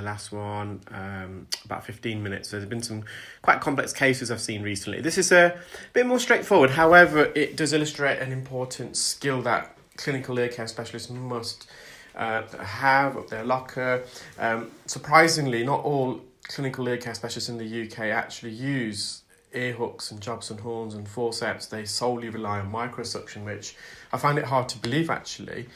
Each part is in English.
The last one, about 15 minutes. So there's been some quite complex cases I've seen recently. This is a bit more straightforward. However, it does illustrate an important skill that clinical ear care specialists must have up their locker. Surprisingly, not all clinical ear care specialists in the UK actually use ear hooks and Jobson horns and forceps. They solely rely on microsuction, which I find it hard to believe actually.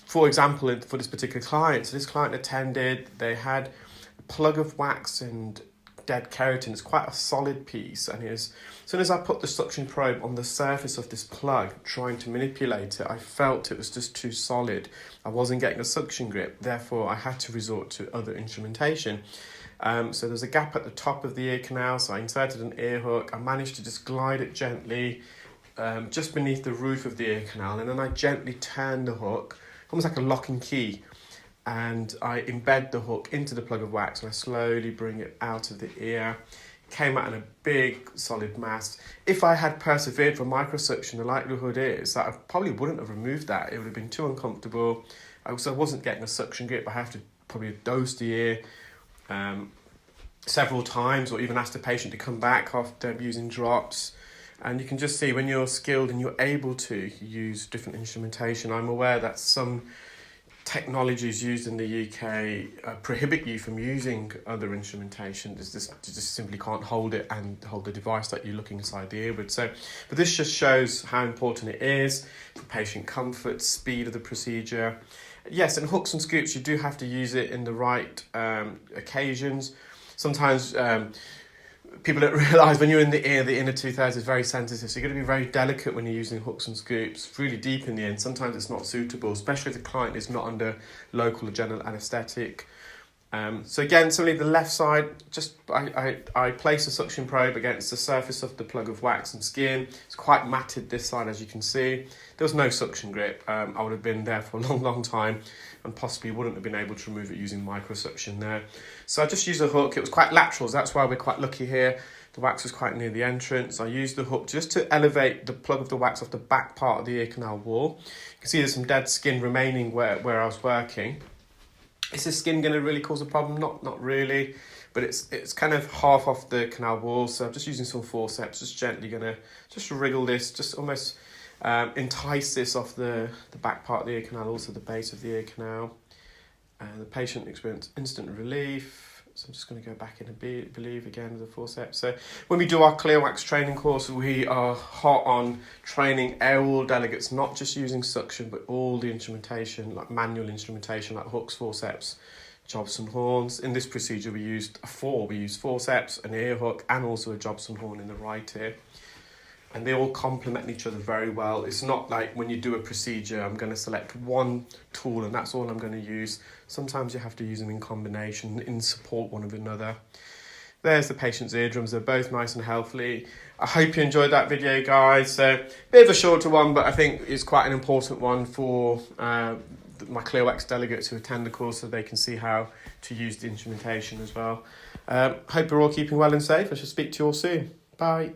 For example, for this particular client, so this client attended, they had a plug of wax and dead keratin. It's quite a solid piece, and as soon as I put the suction probe on the surface of this plug, trying to manipulate it, I felt it was just too solid. I wasn't getting a suction grip, therefore I had to resort to other instrumentation. So there's a gap at the top of the ear canal, so I inserted an ear hook. I managed to just glide it gently just beneath the roof of the ear canal, and then I gently turned the hook, almost like a lock and key, and I embed the hook into the plug of wax and I slowly bring it out of the ear. It came out in a big solid mass. If I had persevered for microsuction, the likelihood is that I probably wouldn't have removed that. It would have been too uncomfortable. I wasn't getting a suction grip. I have to probably dose the ear several times, or even ask the patient to come back after using drops. And you can just see when you're skilled and you're able to use different instrumentation. I'm aware that some technologies used in the UK prohibit you from using other instrumentation. You just simply can't hold it and hold the device that you're looking inside the ear with. But this just shows how important it is for patient comfort, speed of the procedure. Yes, and hooks and scoops, you do have to use it in the right occasions. Sometimes people don't realise when you're in the ear, the inner two-thirds is very sensitive, so you've got to be very delicate when you're using hooks and scoops, really deep in the ear. Sometimes it's not suitable, especially if the client is not under local or general anaesthetic. So again, similarly the left side, just I place a suction probe against the surface of the plug of wax and skin. It's quite matted this side, as you can see. There was no suction grip. I would have been there for a long time and possibly wouldn't have been able to remove it using microsuction there. So I just used a hook. It was quite lateral, so that's why we're quite lucky here. The wax was quite near the entrance. I used the hook just to elevate the plug of the wax off the back part of the ear canal wall. You can see there's some dead skin remaining where I was working. Is the skin going to really cause a problem? Not really, but it's kind of half off the canal wall, so I'm just using some forceps, just gently going to just wriggle this, just almost entice this off the back part of the ear canal, also the base of the ear canal. And the patient experienced instant relief. So I'm just going to go back in and believe again with the forceps. So when we do our clear wax training course, we are hot on training all delegates, not just using suction, but all the instrumentation, like manual instrumentation, like hooks, forceps, Jobson horns. In this procedure, we used We used forceps, an ear hook, and also a Jobson horn in the right ear. And they all complement each other very well. It's not like when you do a procedure, I'm going to select one tool and that's all I'm going to use. Sometimes you have to use them in combination, in support one of another. There's the patient's eardrums. They're both nice and healthy. I hope you enjoyed that video, guys. So, bit of a shorter one, but I think it's quite an important one for my clear wax delegates who attend the course, so they can see how to use the instrumentation as well. Hope you're all keeping well and safe. I shall speak to you all soon. Bye.